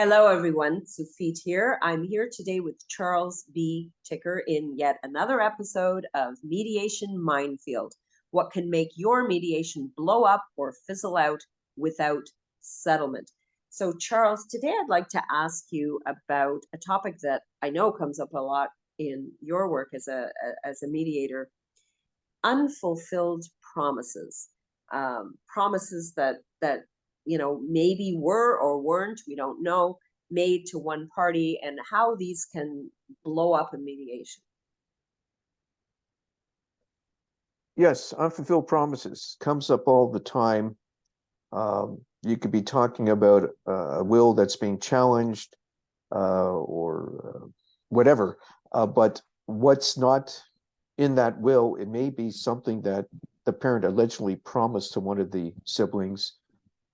Hello, everyone. Sufit here. I'm here today with Charles B. Ticker in yet another episode of Mediation Minefield. What can make your mediation blow up or fizzle out without settlement? So, Charles, today I'd like to ask you about a topic that I know comes up a lot in your work as a mediator: unfulfilled promises. Promises that maybe were or weren't, we don't know, made to one party, and how these can blow up in mediation. Yes, unfulfilled promises comes up all the time. You could be talking about a will that's being challenged or whatever, but what's not in that will, it may be something that the parent allegedly promised to one of the siblings.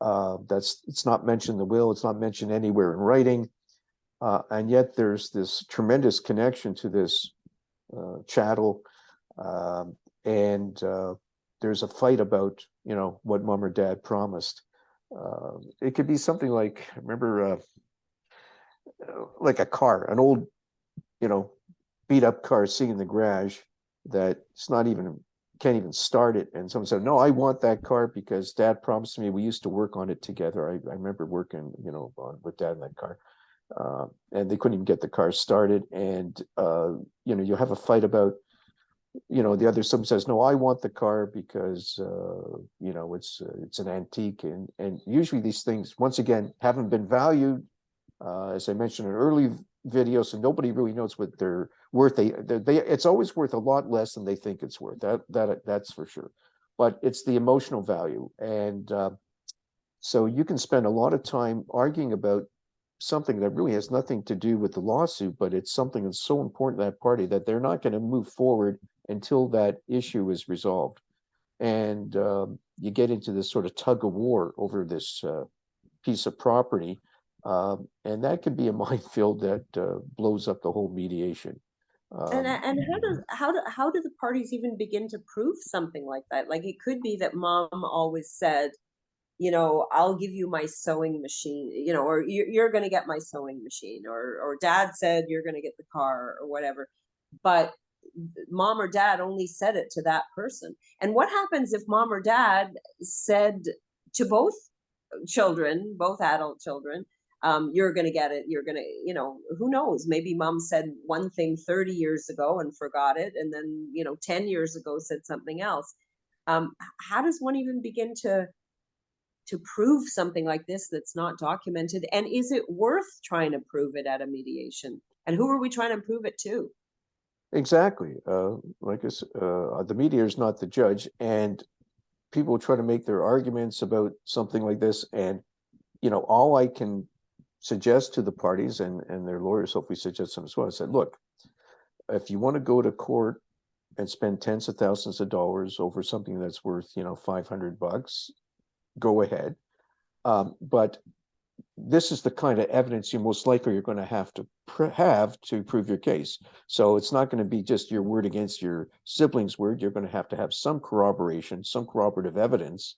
It's not mentioned in the will, it's not mentioned anywhere in writing, and yet there's this tremendous connection to this chattel, and there's a fight about what mom or dad promised. It could be something like, I remember like a car, an old beat up car sitting in the garage that it's not even, can't even start it, and someone said, no, I want that car because dad promised me. We used to work on it together. I remember working with dad in that car, and they couldn't even get the car started, and you have a fight about, the other sibling says, no, I want the car because it's an antique, and usually these things, once again, haven't been valued, as I mentioned in early videos, so nobody really knows what they're worth. It's always worth a lot less than they think it's worth. That's for sure. But it's the emotional value, and so you can spend a lot of time arguing about something that really has nothing to do with the lawsuit, but it's something that's so important to that party that they're not going to move forward until that issue is resolved. And you get into this sort of tug of war over this piece of property. And that could be a minefield that blows up the whole mediation. And how do the parties even begin to prove something like that? Like, it could be that mom always said, I'll give you my sewing machine, or you're going to get my sewing machine, or dad said you're going to get the car, or whatever. But mom or dad only said it to that person. And what happens if mom or dad said to both children, both adult children, you're going to get it, you're going to, who knows, maybe mom said one thing 30 years ago and forgot it, and then 10 years ago said something else. How does one even begin to prove something like this that's not documented? And is it worth trying to prove it at a mediation? And who are we trying to prove it to? Exactly. Like I said, the mediator is not the judge, and people try to make their arguments about something like this. And, all I can suggest to the parties and their lawyers, hopefully suggest them as well, I said, look, if you want to go to court and spend tens of thousands of dollars over something that's worth, $500, go ahead. But this is the kind of evidence you most likely you're going to have to prove your case. So it's not going to be just your word against your sibling's word. You're going to have some corroboration, some corroborative evidence,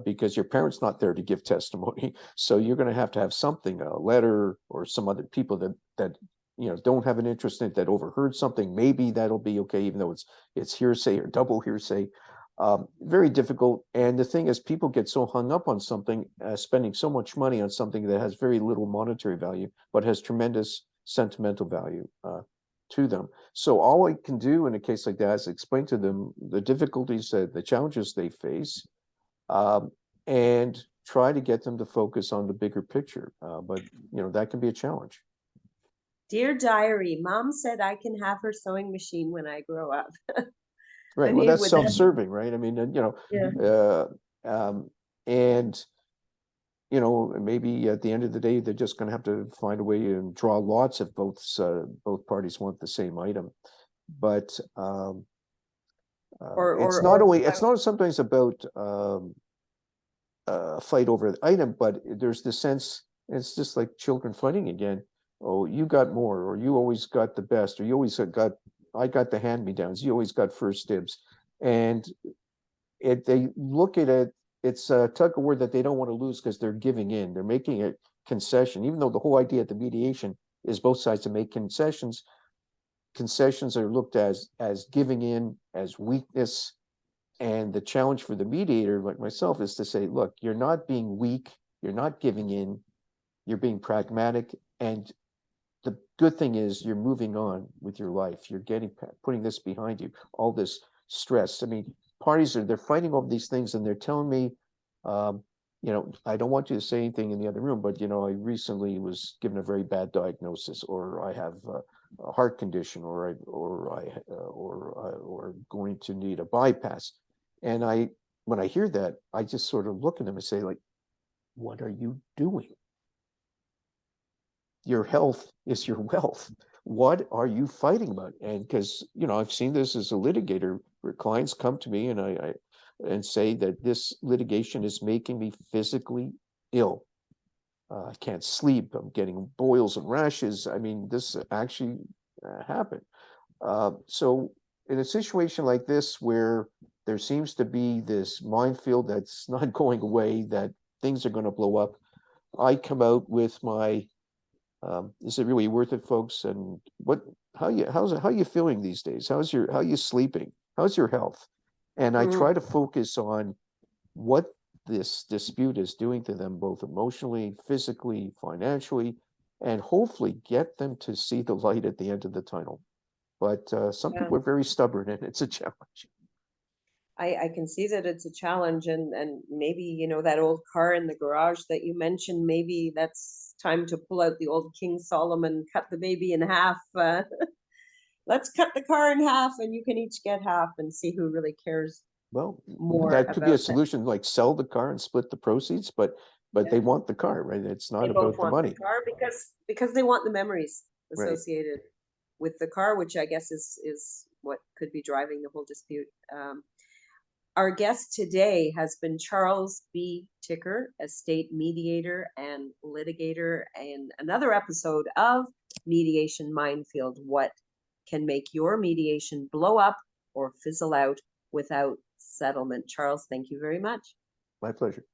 because your parent's not there to give testimony. So you're going to have something, a letter or some other people that don't have an interest in it, that overheard something. Maybe that'll be okay, even though it's hearsay or double hearsay. Very difficult. And the thing is, people get so hung up on something, spending so much money on something that has very little monetary value, but has tremendous sentimental value to them. So all I can do in a case like that is explain to them the difficulties, the challenges they face, and try to get them to focus on the bigger picture. But that can be a challenge. Dear diary, mom said I can have her sewing machine when I grow up. Right. Well, that's self-serving, right? I mean, yeah. And maybe at the end of the day, they're just going to have to find a way and draw lots if both parties want the same item. But it's not sometimes about a fight over the item, but there's this sense, it's just like children fighting again. Oh, you got more, or you always got the best, or you always I got the hand-me-downs, you always got first dibs. And they look at it, it's a tug of war that they don't want to lose because they're giving in. They're making it concession, even though the whole idea of the mediation is both sides to make concessions. Concessions are looked as giving in, as weakness. And the challenge for the mediator, like myself, is to say, look, you're not being weak, you're not giving in, you're being pragmatic. And the good thing is you're moving on with your life. You're putting this behind you, all this stress. I mean, parties they're fighting over these things and they're telling me, I don't want you to say anything in the other room, but, I recently was given a very bad diagnosis, or I have a heart condition, or going to need a bypass. And when I hear that, I just sort of look at them and say, like, what are you doing? Your health is your wealth. What are you fighting about? And because, I've seen this as a litigator where clients come to me and say that this litigation is making me physically ill. I can't sleep. I'm getting boils and rashes. I mean, this actually happened. So in a situation like this, where there seems to be this minefield that's not going away, that things are going to blow up, I come out with my, is it really worth it, folks? And how you feeling these days? How are you sleeping? How's your health? And I try to focus on what this dispute is doing to them, both emotionally, physically, financially, and hopefully get them to see the light at the end of the tunnel. But some people are very stubborn, and it's a challenge. I can see that it's a challenge, and maybe, that old car in the garage that you mentioned, maybe that's time to pull out the old King Solomon, cut the baby in half. Let's cut the car in half, and you can each get half, and see who really cares Well, more that could be a about that. solution, like sell the car and split the proceeds, but they want the car, right? It's not They both about the want the money. car because they want the memories Right. associated with the car, which I guess is what could be driving the whole dispute. Our guest today has been Charles B. Ticker, estate mediator and litigator, in another episode of Mediation Minefield. What can make your mediation blow up or fizzle out without settlement? Charles, thank you very much. My pleasure.